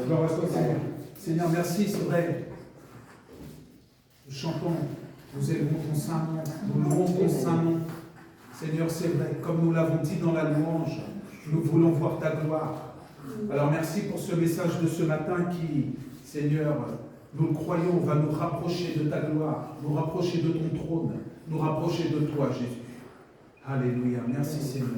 Gloire à toi, Seigneur. Seigneur, merci, c'est vrai. Nous chantons, nous élevons ton saint nom, nous louons ton saint nom. Seigneur, c'est vrai, comme nous l'avons dit dans la louange, nous voulons voir ta gloire. Alors merci pour ce message de ce matin qui, Seigneur, nous le croyons, va nous rapprocher de ta gloire, nous rapprocher de ton trône, nous rapprocher de toi, Jésus. Alléluia, merci Seigneur.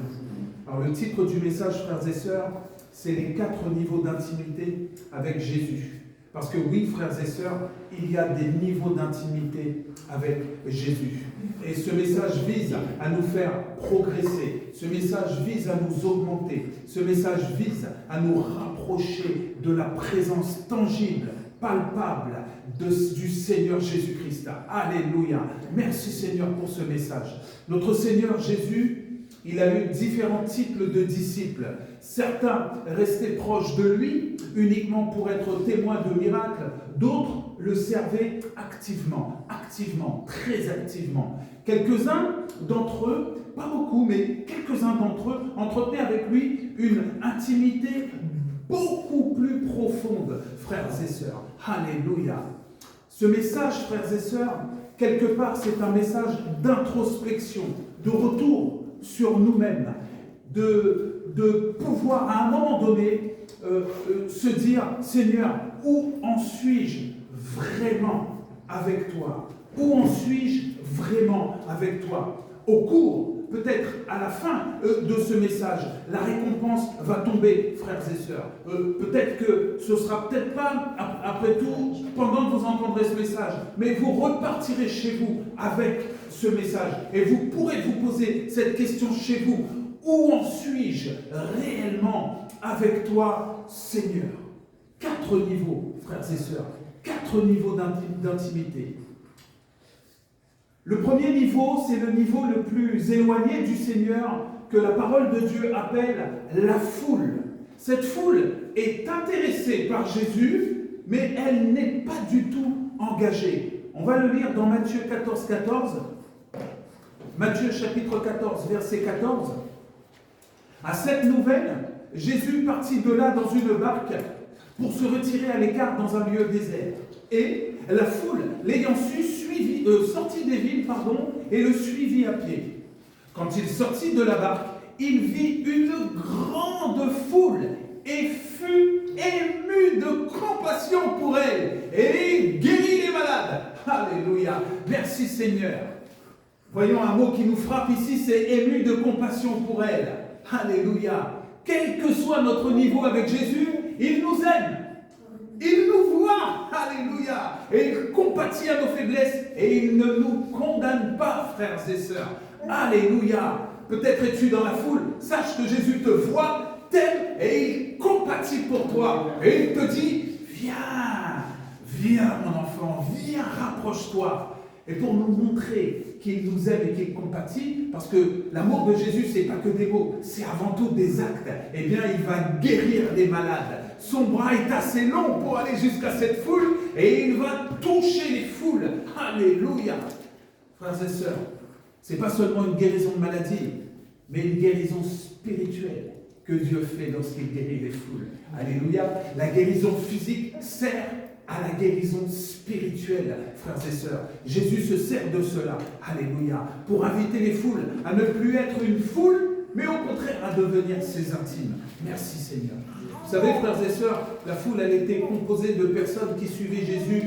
Alors le titre du message, frères et sœurs, c'est les 4 niveaux d'intimité avec Jésus. Parce que oui, frères et sœurs, il y a des niveaux d'intimité avec Jésus. Et ce message vise à nous faire progresser. Ce message vise à nous augmenter. Ce message vise à nous rapprocher de la présence tangible, palpable du Seigneur Jésus-Christ. Alléluia. Merci Seigneur pour ce message. Notre Seigneur Jésus, il a eu différents types de disciples. Certains restaient proches de lui uniquement pour être témoins de miracles. D'autres le servaient activement, très activement. Quelques-uns d'entre eux, pas beaucoup, mais quelques-uns d'entre eux entretenaient avec lui une intimité beaucoup plus profonde, frères et sœurs. Alléluia. Ce message, frères et sœurs, quelque part, c'est un message d'introspection, de retour sur nous-mêmes, de pouvoir à un moment donné se dire, Seigneur, où en suis-je vraiment avec toi? Où en suis-je vraiment avec toi? Au cours, peut-être à la fin de ce message, la récompense va tomber, frères et sœurs. Peut-être que ce ne sera peut-être pas, après tout, pendant que vous entendrez ce message, mais vous repartirez chez vous avec ce message. Et vous pourrez vous poser cette question chez vous. Où en suis-je réellement avec toi, Seigneur? 4 niveaux, frères et sœurs. 4 niveaux d'intimité. Le premier niveau, c'est le niveau le plus éloigné du Seigneur que la parole de Dieu appelle la foule. Cette foule est intéressée par Jésus, mais elle n'est pas du tout engagée. On va le lire dans Matthieu 14, 14. Matthieu chapitre 14, verset 14. À cette nouvelle, Jésus partit de là dans une barque pour se retirer à l'écart dans un lieu désert. Et la foule, l'ayant su, sortit des villes, et le suivit à pied. Quand il sortit de la barque, il vit une grande foule et fut ému de compassion pour elle. Et il guérit les malades. Alléluia. Merci Seigneur. Voyons un mot qui nous frappe ici, c'est ému de compassion pour elle. Alléluia. Quel que soit notre niveau avec Jésus, il nous aime. Il nous voit, alléluia, et il compatit à nos faiblesses, et il ne nous condamne pas, frères et sœurs. Alléluia. Peut-être es-tu dans la foule, sache que Jésus te voit, t'aime, et il compatit pour toi. Et il te dit, viens mon enfant, viens, rapproche-toi. Et pour nous montrer qu'il nous aime et qu'il compatit, parce que l'amour de Jésus, c'est pas que des mots, c'est avant tout des actes. Eh bien, il va guérir les malades. Son bras est assez long pour aller jusqu'à cette foule et il va toucher les foules. Alléluia. Frères et sœurs, c'est pas seulement une guérison de maladie, mais une guérison spirituelle que Dieu fait lorsqu'il guérit les foules. Alléluia. La guérison physique sert à la guérison spirituelle, frères et sœurs. Jésus se sert de cela, alléluia, pour inviter les foules à ne plus être une foule, mais au contraire à devenir ses intimes. Merci Seigneur. Vous savez, frères et sœurs, la foule, elle était composée de personnes qui suivaient Jésus,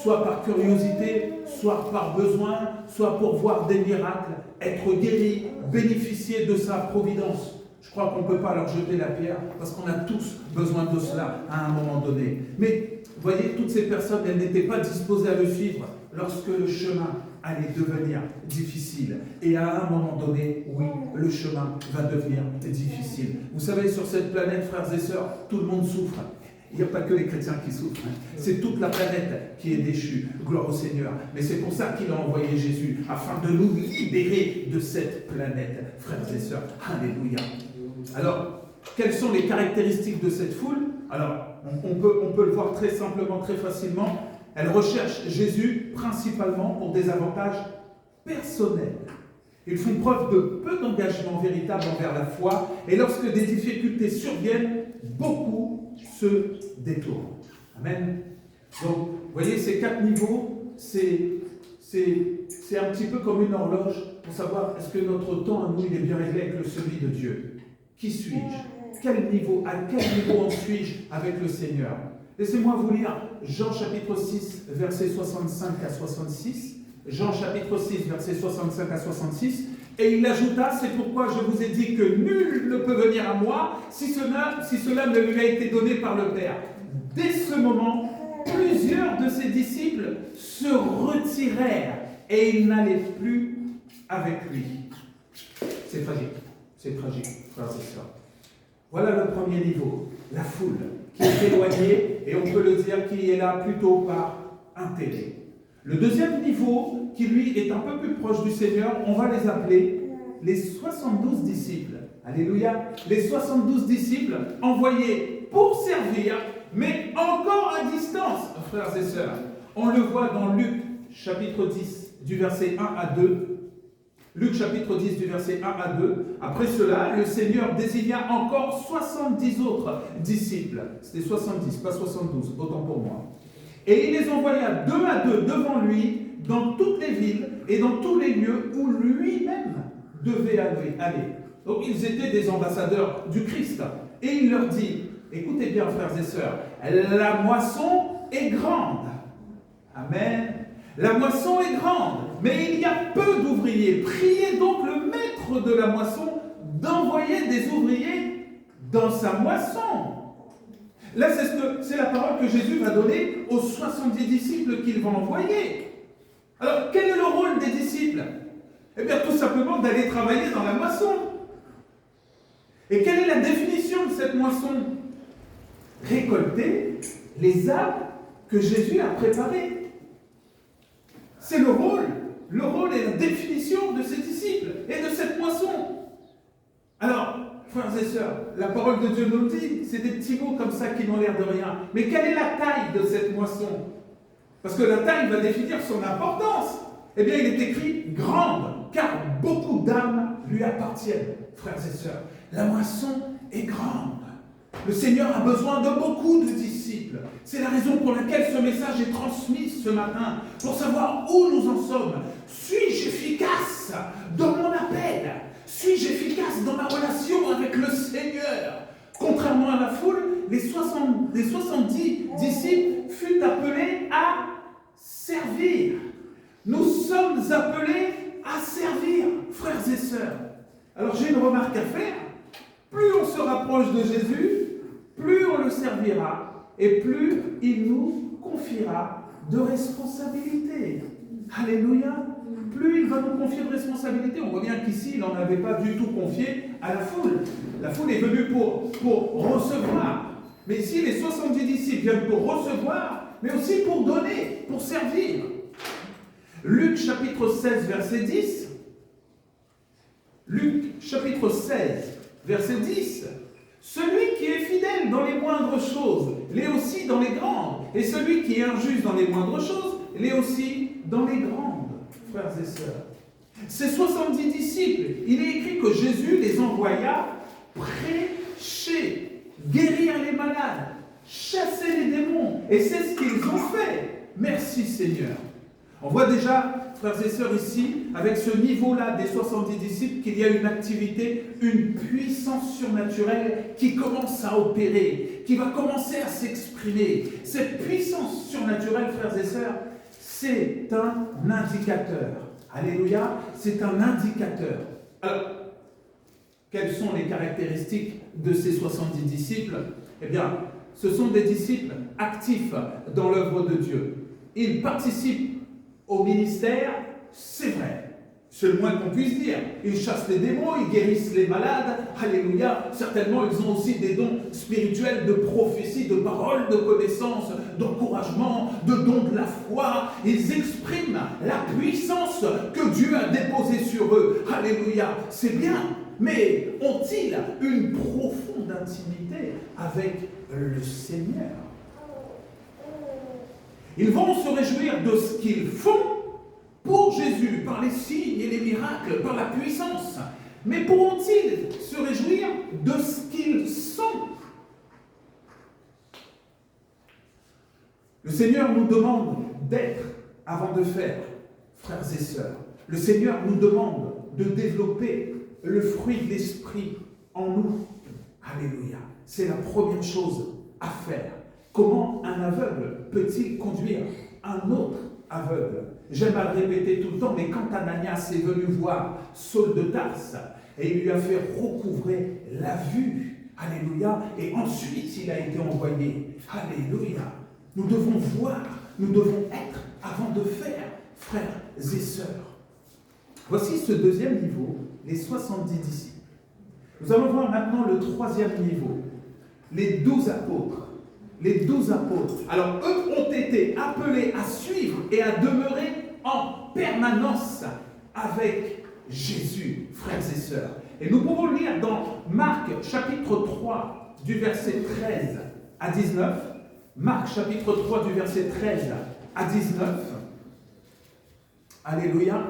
soit par curiosité, soit par besoin, soit pour voir des miracles, être guéris, bénéficier de sa providence. Je crois qu'on ne peut pas leur jeter la pierre, parce qu'on a tous besoin de cela à un moment donné. Mais, vous voyez, toutes ces personnes, elles n'étaient pas disposées à le suivre lorsque le chemin allait devenir difficile. Et à un moment donné, oui, le chemin va devenir difficile. Vous savez, sur cette planète, frères et sœurs, tout le monde souffre. Il n'y a pas que les chrétiens qui souffrent. C'est toute la planète qui est déchue. Gloire au Seigneur. Mais c'est pour ça qu'il a envoyé Jésus, afin de nous libérer de cette planète, frères et sœurs. Alléluia. Alors, quelles sont les caractéristiques de cette foule? Alors, on peut le voir très simplement, très facilement. Elle recherche Jésus principalement pour des avantages personnels. Ils font preuve de peu d'engagement véritable envers la foi, et lorsque des difficultés surviennent, beaucoup se détourne. Amen. Donc, vous voyez, ces 4 niveaux, c'est un petit peu comme une horloge pour savoir est-ce que notre temps à nous, il est bien réglé avec celui de Dieu. Qui suis-je? À quel niveau en suis-je avec le Seigneur? Laissez-moi vous lire Jean chapitre 6, versets 65 à 66. Jean chapitre 6, versets 65 à 66. Et il ajouta, c'est pourquoi je vous ai dit que nul ne peut venir à moi si cela ne lui a été donné par le Père. Dès ce moment, plusieurs de ses disciples se retirèrent et ils n'allaient plus avec lui. C'est tragique, frères et sœurs. Voilà le premier niveau, la foule, qui est éloignée, et on peut le dire qui est là plutôt par intérêt. Le deuxième niveau, qui lui est un peu plus proche du Seigneur, on va les appeler les 72 disciples. Alléluia. Les 72 disciples envoyés pour servir, mais encore à distance, frères et sœurs. On le voit dans Luc chapitre 10, du verset 1 à 2. Luc chapitre 10 du verset 1 à 2. Après cela, le Seigneur désigna encore 70 autres disciples. C'était 70, pas 72, autant pour moi. Et il les envoya 2 à 2 devant lui dans toutes les villes et dans tous les lieux où lui-même devait aller. Donc ils étaient des ambassadeurs du Christ. Et il leur dit, écoutez bien frères et sœurs, la moisson est grande. Amen. La moisson est grande, mais il y a peu d'ouvriers. Priez donc le maître de la moisson d'envoyer des ouvriers dans sa moisson. Là, c'est la parole que Jésus va donner aux 70 disciples qu'il va envoyer. Alors, quel est le rôle des disciples? Eh bien, tout simplement d'aller travailler dans la moisson. Et quelle est la définition de cette moisson? Récolter les âmes que Jésus a préparées. C'est le rôle et la définition de ces disciples et de cette moisson. Alors, frères et sœurs, la parole de Dieu nous le dit, c'est des petits mots comme ça qui n'ont l'air de rien. Mais quelle est la taille de cette moisson? Parce que la taille va définir son importance. Eh bien, il est écrit grande, car beaucoup d'âmes lui appartiennent, frères et sœurs. La moisson est grande. Le Seigneur a besoin de beaucoup de disciples. C'est la raison pour laquelle ce message est transmis ce matin, pour savoir où nous en sommes. Suis-je efficace dans mon appel? Suis-je efficace dans ma relation avec le Seigneur? Contrairement à la foule, les 70 disciples furent appelés à servir. Nous sommes appelés à servir, frères et sœurs. Alors j'ai une remarque à faire. Plus on se rapproche de Jésus, plus on le servira et plus il nous confiera de responsabilités. Alléluia. Plus il va nous confier de responsabilités. On voit bien qu'ici, il n'en avait pas du tout confié à la foule. La foule est venue pour recevoir. Mais ici, les 70 disciples viennent pour recevoir, mais aussi pour donner, pour servir. Luc chapitre 16, verset 10. Luc chapitre 16, verset 10. Celui qui est fidèle dans les moindres choses, l'est aussi dans les grandes. Et celui qui est injuste dans les moindres choses, l'est aussi dans les grandes, frères et sœurs. Ces 70 disciples, il est écrit que Jésus les envoya prêcher, guérir les malades, chasser les démons. Et c'est ce qu'ils ont fait. Merci Seigneur. On voit déjà, frères et sœurs, ici, avec ce niveau-là des 70 disciples, qu'il y a une activité, une puissance surnaturelle qui commence à opérer, qui va commencer à s'exprimer. Cette puissance surnaturelle, frères et sœurs, c'est un indicateur. Alléluia, c'est un indicateur. Alors, quelles sont les caractéristiques de ces 70 disciples? Eh bien, ce sont des disciples actifs dans l'œuvre de Dieu. Ils participent au ministère, c'est vrai. C'est le moins qu'on puisse dire. Ils chassent les démons, ils guérissent les malades. Alléluia. Certainement, ils ont aussi des dons spirituels de prophétie, de parole, de connaissance, d'encouragement, de dons de la foi. Ils expriment la puissance que Dieu a déposée sur eux. Alléluia. C'est bien. Mais ont-ils une profonde intimité avec le Seigneur? Ils vont se réjouir de ce qu'ils font pour Jésus, par les signes et les miracles, par la puissance. Mais pourront-ils se réjouir de ce qu'ils sont? Le Seigneur nous demande d'être avant de faire, frères et sœurs. Le Seigneur nous demande de développer le fruit de l'Esprit en nous. Alléluia. C'est la première chose à faire. Comment un aveugle peut-il conduire un autre aveugle? J'aime à le répéter tout le temps, mais quand Ananias est venu voir Saul de Tarse, et il lui a fait recouvrer la vue, alléluia, et ensuite il a été envoyé, alléluia. Nous devons voir, nous devons être avant de faire, frères et sœurs. Voici ce deuxième niveau, les 70 disciples. Nous allons voir maintenant le troisième niveau, les 12 apôtres. Les 12 apôtres. Alors, eux ont été appelés à suivre et à demeurer en permanence avec Jésus, frères et sœurs. Et nous pouvons lire dans Marc chapitre 3 du verset 13 à 19. Marc chapitre 3 du verset 13 à 19. Alléluia.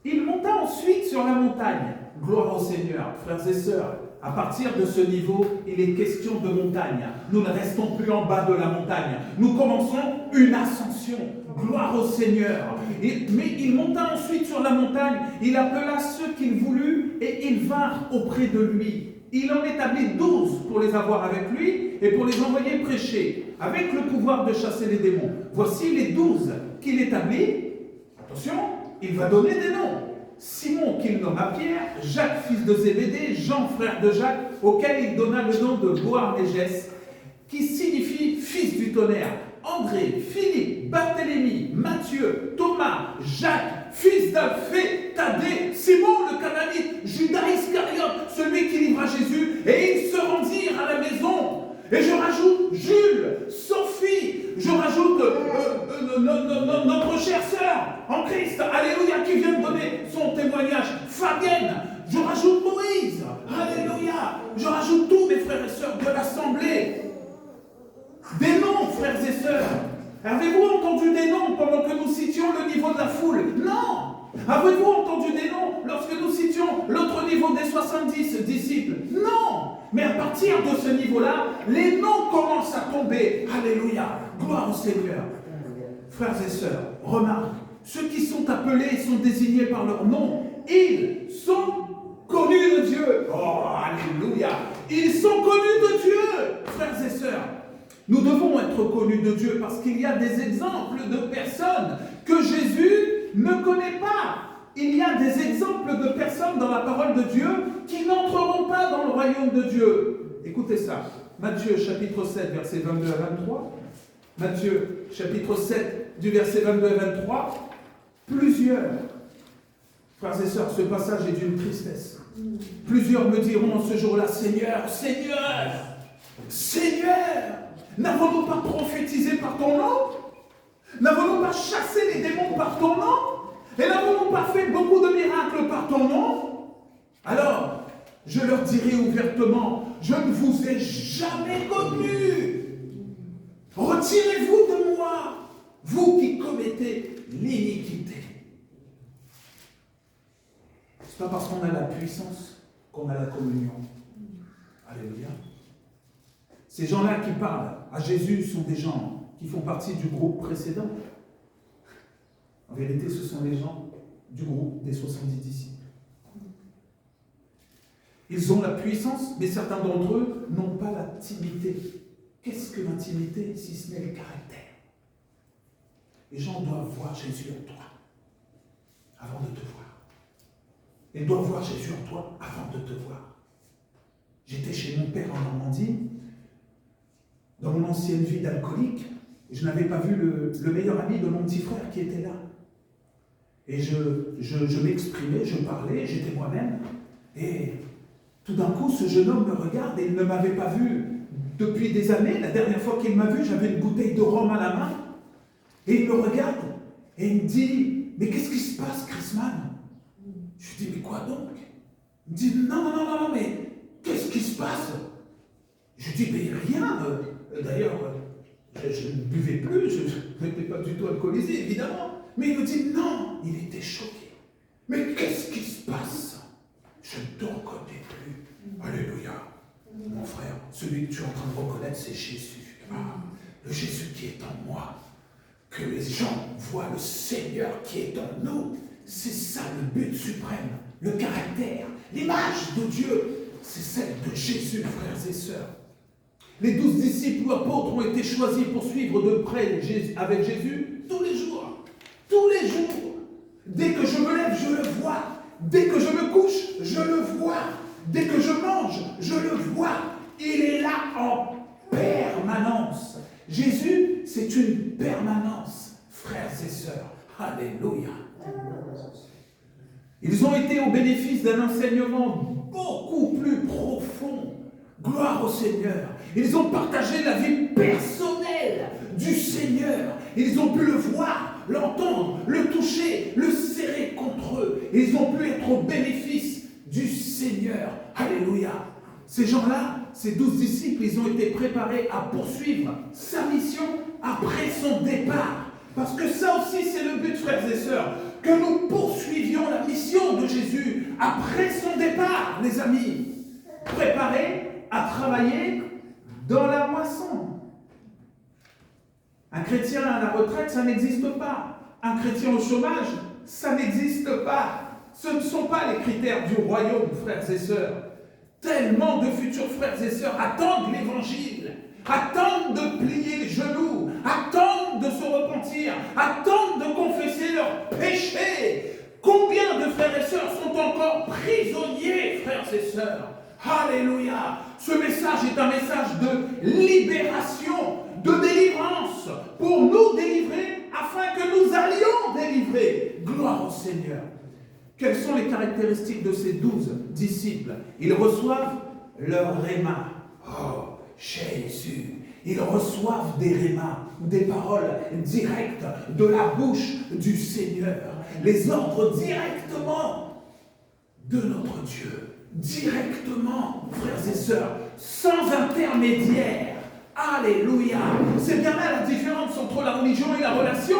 Il monta ensuite sur la montagne. Gloire au Seigneur, frères et sœurs. À partir de ce niveau, il est question de montagne. Nous ne restons plus en bas de la montagne. Nous commençons une ascension. Gloire au Seigneur. Mais il monta ensuite sur la montagne. Il appela ceux qu'il voulut et ils vinrent auprès de lui. Il en établit 12 pour les avoir avec lui et pour les envoyer prêcher, avec le pouvoir de chasser les démons. Voici les 12 qu'il établit. Attention, il va donner des noms. Simon, qu'il nomma Pierre, Jacques, fils de Zébédée, Jean, frère de Jacques, auquel il donna le nom de Boanerges, qui signifie fils du tonnerre, André, Philippe, Barthélemy, Matthieu, Thomas, Jacques, fils d'Alphée, Thaddée, Simon le Cananite, Judas Iscariote, celui qui livra Jésus, et ils se rendirent à la maison. Et je rajoute Jules, Sophie, je rajoute notre chère sœur en Christ, alléluia, qui vient de donner son témoignage, Fabienne, je rajoute Moïse, alléluia, je rajoute tous mes frères et sœurs de l'Assemblée. Des noms, frères et sœurs. Avez-vous entendu des noms pendant que nous citions le niveau de la foule? Non. Avez-vous entendu des noms lorsque nous citions l'autre niveau des 70 disciples? Non. Mais à partir de ce niveau-là, les noms commencent à tomber. Alléluia. Gloire au Seigneur. Frères et sœurs, remarque, ceux qui sont appelés sont désignés par leur nom. Ils sont connus de Dieu. Oh, alléluia. Ils sont connus de Dieu, frères et sœurs. Nous devons être connus de Dieu parce qu'il y a des exemples de personnes que Jésus ne connaît pas. Il y a des exemples de personnes dans la parole de Dieu qui n'entreront pas dans le royaume de Dieu. Écoutez ça. Matthieu chapitre 7, versets 22 à 23. Matthieu chapitre 7, du verset 22 à 23. Plusieurs, frères et sœurs, ce passage est d'une tristesse. Plusieurs me diront en ce jour-là, Seigneur, Seigneur, Seigneur, n'avons-nous pas prophétisé par ton nom? N'avons-nous pas chassé les démons par ton nom? Et n'avons-nous pas fait beaucoup de miracles par ton nom? Alors, je leur dirai ouvertement, je ne vous ai jamais connus. Retirez-vous de moi, vous qui commettez l'iniquité. Ce n'est pas parce qu'on a la puissance qu'on a la communion. Alléluia. Ces gens-là qui parlent à Jésus sont des gens qui font partie du groupe précédent. En vérité, ce sont les gens du groupe des 70 disciples. Ils ont la puissance, mais certains d'entre eux n'ont pas l'intimité. Qu'est-ce que l'intimité si ce n'est le caractère? Les gens doivent voir Jésus en toi avant de te voir. Ils doivent voir Jésus en toi avant de te voir. J'étais chez mon père en Normandie, dans mon ancienne vie d'alcoolique, et je n'avais pas vu le meilleur ami de mon petit frère qui était là. Et je m'exprimais, je parlais, j'étais moi-même, et tout d'un coup, ce jeune homme me regarde et il ne m'avait pas vu depuis des années. La dernière fois qu'il m'a vu, j'avais une bouteille de rhum à la main, et il me regarde et il me dit, mais qu'est-ce qui se passe, Chrisman? Je lui dis, mais quoi donc? Il me dit, non, mais qu'est-ce qui se passe? Je lui dis, mais rien. D'ailleurs, je ne buvais plus, je n'étais pas du tout alcoolisé, évidemment. Mais il me dit, non, il était choqué. Mais qu'est-ce qui se passe? Je ne te reconnais plus. Alléluia. Mon frère, celui que tu es en train de reconnaître, c'est Jésus. Ah, le Jésus qui est en moi, que les gens voient le Seigneur qui est en nous. C'est ça le but suprême, le caractère, l'image de Dieu, c'est celle de Jésus, frères et sœurs. Les 12 disciples ou apôtres ont été choisis pour suivre de près avec Jésus tous les jours. Tous les jours. Dès que je me lève, je le vois. Dès que je me couche, je le vois. Dès que je mange, je le vois. Il est là en permanence. Jésus, c'est une permanence, frères et sœurs. Alléluia. Ils ont été au bénéfice d'un enseignement beaucoup plus profond. Gloire au Seigneur. Ils ont partagé la vie personnelle du Seigneur. Ils ont pu le voir, l'entendre, le toucher, le serrer contre eux. Ils ont pu être au bénéfice du Seigneur. Alléluia. Ces gens-là, ces 12 disciples, ils ont été préparés à poursuivre sa mission après son départ. Parce que ça aussi, c'est le but, frères et sœurs, que nous poursuivions la mission de Jésus après son départ, les amis. Préparés à travailler dans la moisson. Un chrétien à la retraite, ça n'existe pas. Un chrétien au chômage, ça n'existe pas. Ce ne sont pas les critères du royaume, frères et sœurs. Tellement de futurs frères et sœurs attendent l'évangile, attendent de plier les genoux, attendent de se repentir, attendent de confesser leurs péchés. Combien de frères et sœurs sont encore prisonniers, frères et sœurs? Alléluia! Ce message est un message de libération, de délivrance, pour nous délivrer, afin que nous allions délivrer. Gloire au Seigneur! Quelles sont les caractéristiques de ces 12 disciples? Ils reçoivent leur réma. Oh, Jésus! Ils reçoivent des rémas, des paroles directes de la bouche du Seigneur. Les ordres directement de notre Dieu. Directement, frères et sœurs, sans intermédiaire. Alléluia. C'est bien là la différence entre la religion et la relation.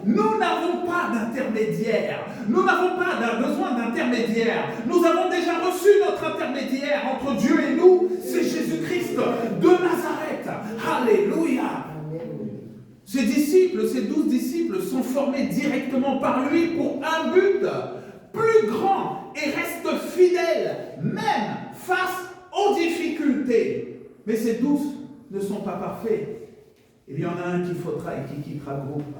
Nous n'avons pas d'intermédiaire. Nous n'avons pas besoin d'intermédiaire. Nous avons déjà reçu notre intermédiaire entre Dieu et nous. C'est Jésus-Christ de Nazareth. Alléluia. Ces disciples, ces 12 disciples sont formés directement par lui pour un but plus grand et restent fidèles, même face aux difficultés. Mais ces 12 ne sont pas parfaits. Il y en a un qui faudra et qui quittera le groupe.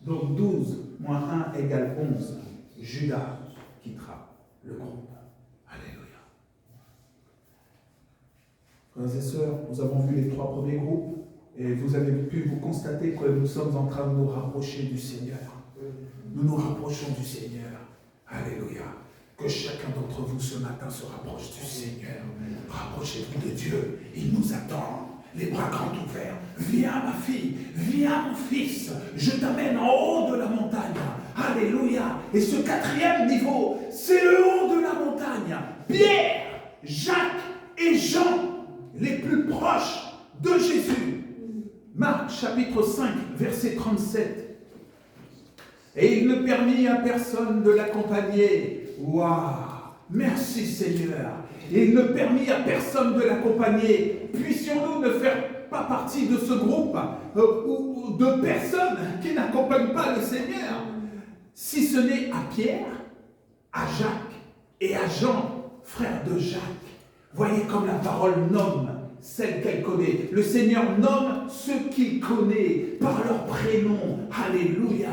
Donc 12 moins 1 égale 11. Judas quittera le groupe. Alléluia. Frères et sœurs, nous avons vu les 3 premiers groupes et vous avez pu vous constater que nous sommes en train de nous rapprocher du Seigneur. Nous nous rapprochons du Seigneur. Alléluia. Que chacun d'entre vous ce matin se rapproche du Seigneur. Rapprochez-vous de Dieu. Il nous attend. Les bras grands ouverts. Viens ma fille, viens mon fils. Je t'amène en haut de la montagne. Alléluia. Et ce 4e niveau, c'est le haut de la montagne. Pierre, Jacques et Jean, les plus proches de Jésus. Marc chapitre 5, verset 37. Et il ne permit à personne de l'accompagner. Waouh! Merci Seigneur. Il ne permit à personne de l'accompagner. Puissions-nous ne faire pas partie de ce groupe ou de personnes qui n'accompagnent pas le Seigneur, si ce n'est à Pierre, à Jacques et à Jean, frère de Jacques. Voyez comme la parole nomme celle qu'elle connaît. Le Seigneur nomme ceux qu'il connaît par leur prénom. Alléluia.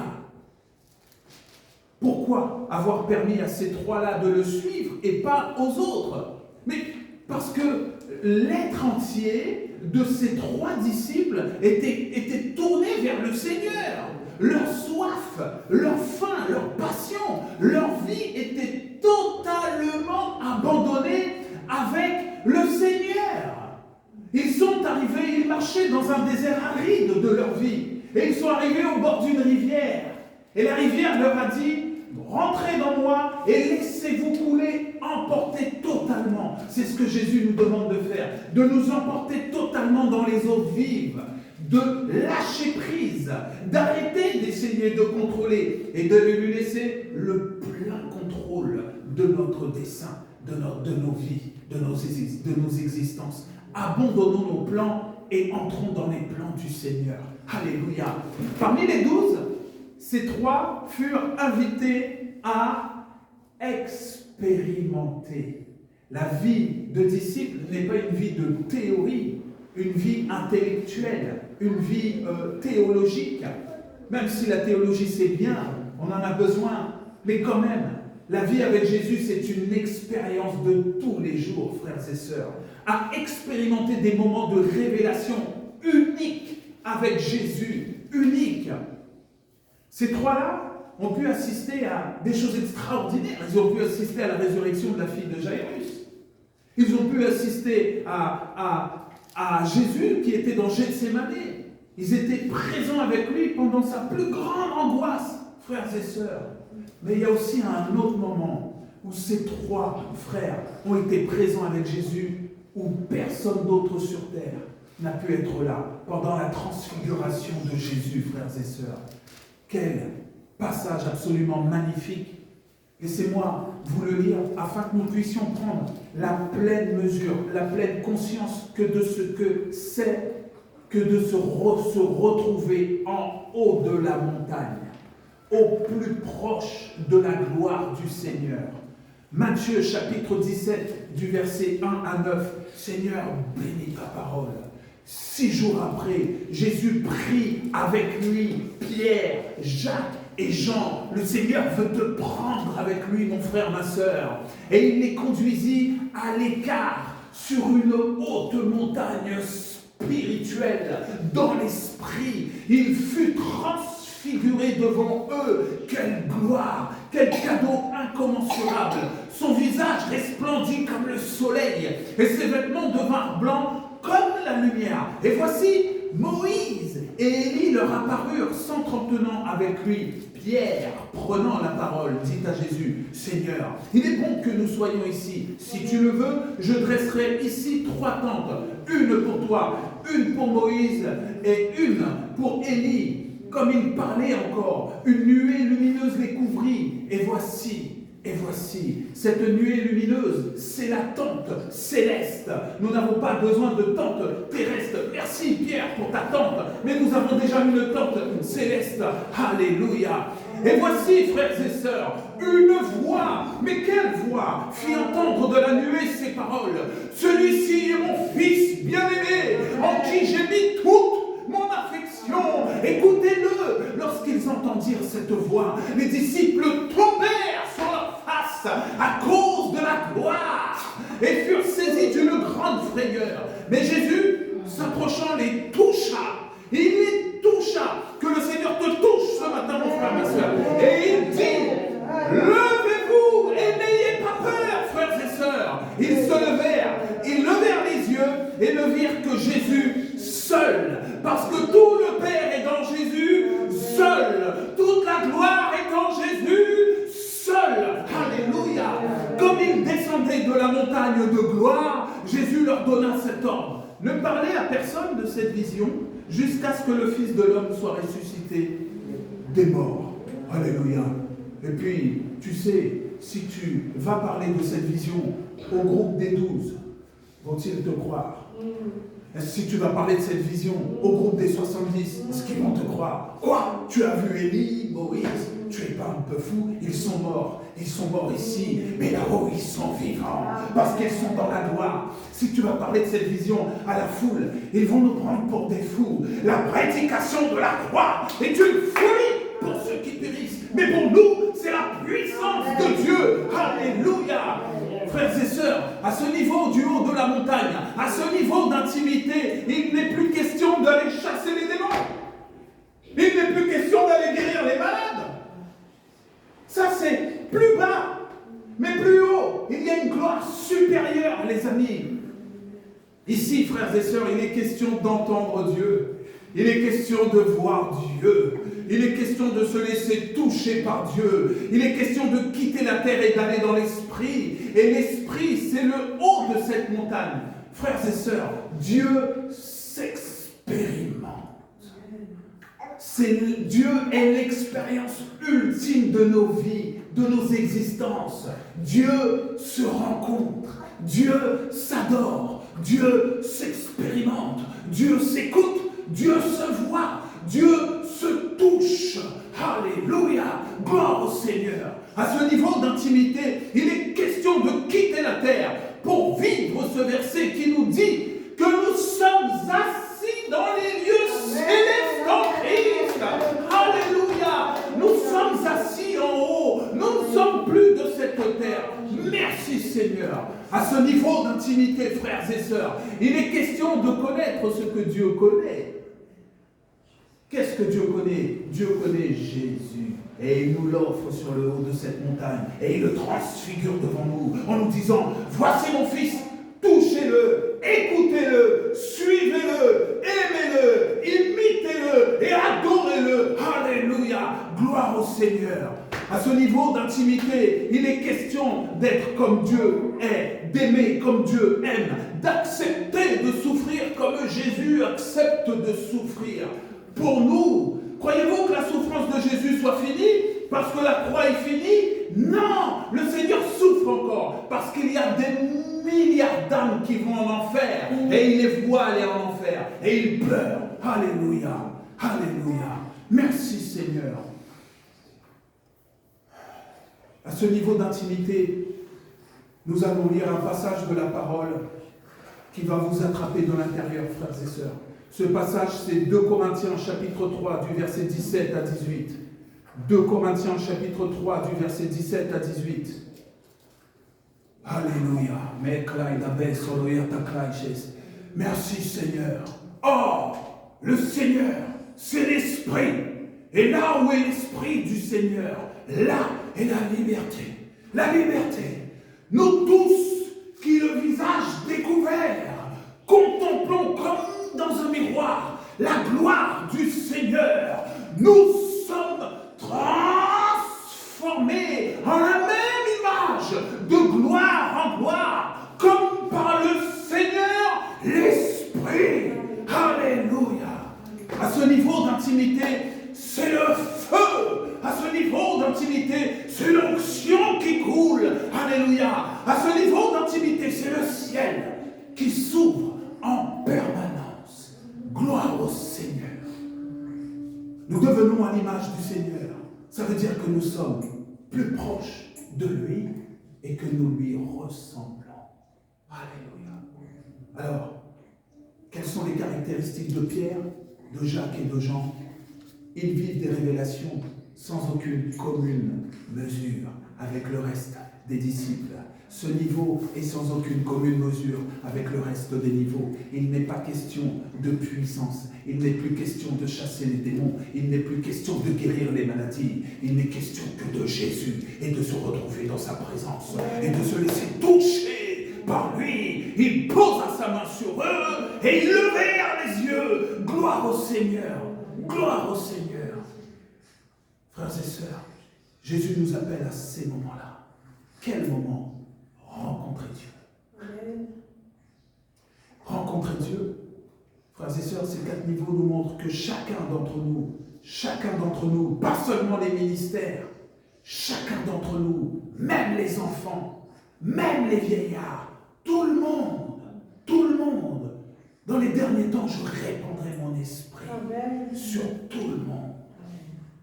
Pourquoi avoir permis à ces 3-là de le suivre et pas aux autres? Mais parce que l'être entier de ces 3 disciples était tourné vers le Seigneur. Leur soif, leur faim, leur passion, leur vie était totalement abandonnée avec le Seigneur. Ils sont arrivés, ils marchaient dans un désert aride de leur vie. Et ils sont arrivés au bord d'une rivière. Et la rivière leur a dit: rentrez dans moi et laissez-vous couler, emporter totalement. C'est ce que Jésus nous demande de faire, de nous emporter totalement dans les eaux vives, de lâcher prise, d'arrêter d'essayer de contrôler et de lui laisser le plein contrôle de notre dessein, de nos vies, de nos existences. Abandonnons nos plans et entrons dans les plans du Seigneur. Alléluia. Parmi les 12, ces 3 furent invités à expérimenter. La vie de disciple n'est pas une vie de théorie, une vie intellectuelle, une vie théologique. Même si la théologie c'est bien, on en a besoin, mais quand même, la vie avec Jésus c'est une expérience de tous les jours, frères et sœurs. À expérimenter des moments de révélation uniques avec Jésus, uniques. Ces 3-là ont pu assister à des choses extraordinaires. Ils ont pu assister à la résurrection de la fille de Jairus. Ils ont pu assister à Jésus qui était dans Gethsémane. Ils étaient présents avec lui pendant sa plus grande angoisse, frères et sœurs. Mais il y a aussi un autre moment où ces 3 frères ont été présents avec Jésus, où personne d'autre sur terre n'a pu être là pendant la transfiguration de Jésus, frères et sœurs. Quel passage absolument magnifique. Laissez-moi vous le lire afin que nous puissions prendre la pleine mesure, la pleine conscience que de ce que c'est que de se retrouver en haut de la montagne, au plus proche de la gloire du Seigneur. Matthieu chapitre 17 du verset 1 à 9. Seigneur, bénis ta parole. 6 jours après, Jésus prit avec lui Pierre, Jacques et Jean. Le Seigneur veut te prendre avec lui, mon frère, ma sœur. Et il les conduisit à l'écart sur une haute montagne spirituelle, dans l'esprit. Il fut transfiguré devant eux. Quelle gloire, quel cadeau incommensurable. Son visage resplendit comme le soleil et ses vêtements devinrent blancs comme la lumière. Et voici, Moïse et Élie leur apparurent s'entretenant avec lui. Pierre, prenant la parole, dit à Jésus, Seigneur, il est bon que nous soyons ici. Si tu le veux, je dresserai ici 3 tentes. Une pour toi, une pour Moïse et une pour Élie. Comme il parlait encore, une nuée lumineuse les couvrit. Et voici, cette nuée lumineuse, c'est la tente céleste. Nous n'avons pas besoin de tente terrestre. Merci Pierre pour ta tente, mais nous avons déjà une tente céleste. Alléluia. Et voici, frères et sœurs, une voix, mais quelle voix, fit entendre de la nuée ces paroles. Celui-ci est mon fils bien-aimé, en qui j'ai mis toute mon affection. Écoutez-le. Lorsqu'ils entendirent cette voix, les disciples tombèrent sur leur face à cause de la gloire et furent saisis d'une grande frayeur. Mais Jésus, s'approchant, les toucha. Il les toucha. Que le Seigneur te touche ce matin, mon frère, ma soeur. Et il dit, levez-vous et n'ayez pas peur, frères et sœurs. Ils se levèrent, ils levèrent les yeux et ne virent que Jésus seul. Parce que tout le Père est dans Jésus seul. Toute la gloire est en Jésus seul. Alléluia. Comme ils descendaient de la montagne de gloire, Jésus leur donna cet ordre. Ne parlez à personne de cette vision jusqu'à ce que le Fils de l'homme soit ressuscité des morts. Alléluia. Et puis, tu sais, si tu vas parler de cette vision au groupe des 12, vont-ils te croire? Si tu vas parler de cette vision au groupe des 70, est-ce qu'ils vont te croire? Quoi? Tu as vu Élie, Moïse? Tu es pas un peu fou? Ils sont morts. Ils sont morts ici, mais là-haut, ils sont vivants. Parce qu'ils sont dans la gloire. Si tu vas parler de cette vision à la foule, ils vont nous prendre pour des fous. La prédication de la croix est une folie pour ceux qui périssent. Mais pour nous, c'est la puissance de Dieu. Alléluia. Frères et sœurs, à ce niveau du haut de la montagne, à ce niveau d'intimité, il n'est plus question d'aller chasser les démons. Il n'est plus question d'aller guérir les malades. Ça, c'est plus bas, mais plus haut. Il y a une gloire supérieure, les amis. Ici, frères et sœurs, il est question d'entendre Dieu. Il est question de voir Dieu. Il est question de se laisser toucher par Dieu. Il est question de quitter la terre et d'aller dans l'esprit. Et l'esprit, c'est le haut de cette montagne. Frères et sœurs, Dieu s'expérimente. Dieu est l'expérience ultime de nos vies, de nos existences. Dieu se rencontre. Dieu s'adore. Dieu s'expérimente. Dieu s'écoute, Dieu se voit, Dieu se touche. Alléluia, gloire au Seigneur. À ce niveau d'intimité, il est question de quitter la terre pour vivre ce verset qui nous dit que nous sommes assis dans les lieux célestes en Christ. Alléluia, nous sommes assis en haut, nous ne sommes plus de cette terre. Merci Seigneur. À ce niveau d'intimité, frères et sœurs, il est question de connaître ce que Dieu connaît. Qu'est-ce que Dieu connaît? Dieu connaît Jésus. Et il nous l'offre sur le haut de cette montagne. Et il le transfigure devant nous en nous disant, voici mon fils, touchez-le, écoutez-le, suivez-le, aimez-le, imitez-le et adorez-le. Alléluia, gloire au Seigneur. À ce niveau d'intimité, il est question d'être comme Dieu est, d'aimer comme Dieu aime, d'accepter de souffrir comme Jésus accepte de souffrir. Pour nous, croyez-vous que la souffrance de Jésus soit finie parce que la croix est finie? Non, le Seigneur souffre encore parce qu'il y a des milliards d'âmes qui vont en enfer et il les voit aller en enfer et il pleure. Alléluia, alléluia. Merci Seigneur. À ce niveau d'intimité, nous allons lire un passage de la parole qui va vous attraper de l'intérieur, frères et sœurs. Ce passage, c'est 2 Corinthiens chapitre 3 du verset 17 à 18. 2 Corinthiens chapitre 3 du verset 17 à 18. Alléluia. Merci Seigneur. Oh, le Seigneur, c'est l'Esprit. Et là où est l'Esprit du Seigneur, là est la liberté. La liberté. Nous tous qui le visage découvert, contemplons comme dans un miroir la gloire du Seigneur. Nous sommes transformés en la même image, de gloire en gloire, comme par le Seigneur l'Esprit. Alléluia. À ce niveau d'intimité, c'est le feu. À ce niveau d'intimité, c'est l'onction qui coule. Alléluia. À ce niveau d'intimité, c'est le ciel qui s'ouvre en permanence. Gloire au Seigneur. Nous devenons à l'image du Seigneur. Ça veut dire que nous sommes plus proches de lui et que nous lui ressemblons. Alléluia. Alors, quelles sont les caractéristiques de Pierre, de Jacques et de Jean? Ils vivent des révélations sans aucune commune mesure avec le reste des disciples. Ce niveau est sans aucune commune mesure avec le reste des niveaux. Il n'est pas question de puissance. Il n'est plus question de chasser les démons. Il n'est plus question de guérir les maladies. Il n'est question que de Jésus et de se retrouver dans sa présence et de se laisser toucher par lui. Il posa sa main sur eux et ils levèrent les yeux. Gloire au Seigneur. Gloire au Seigneur. Frères et sœurs, Jésus nous appelle à ces moments-là. Quel moment? Rencontrer Dieu. Rencontrer Dieu, frères et sœurs, ces 4 niveaux nous montrent que chacun d'entre nous, pas seulement les ministères, chacun d'entre nous, même les enfants, même les vieillards, tout le monde, dans les derniers temps, je répandrai mon esprit sur tout le monde,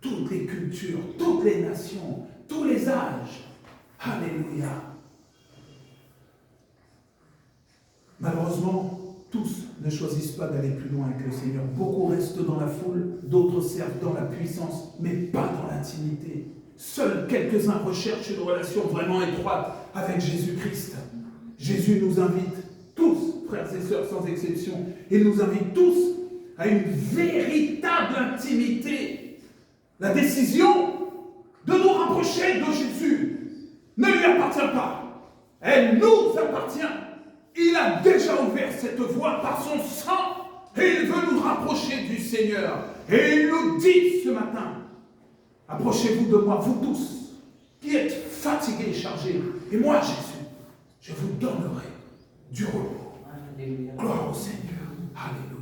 toutes les cultures, toutes les nations, tous les âges. Alléluia. Malheureusement, tous ne choisissent pas d'aller plus loin avec le Seigneur. Beaucoup restent dans la foule, d'autres servent dans la puissance, mais pas dans l'intimité. Seuls quelques-uns recherchent une relation vraiment étroite avec Jésus-Christ. Jésus nous invite tous, frères et sœurs, sans exception, il nous invite tous à une véritable intimité. La décision de nous rapprocher de Jésus ne lui appartient pas. Elle nous appartient. Il a déjà ouvert cette voie par son sang et il veut nous rapprocher du Seigneur. Et il nous dit ce matin, approchez-vous de moi, vous tous, qui êtes fatigués et chargés. Et moi, Jésus, je vous donnerai du repos. Gloire au Seigneur. Alléluia.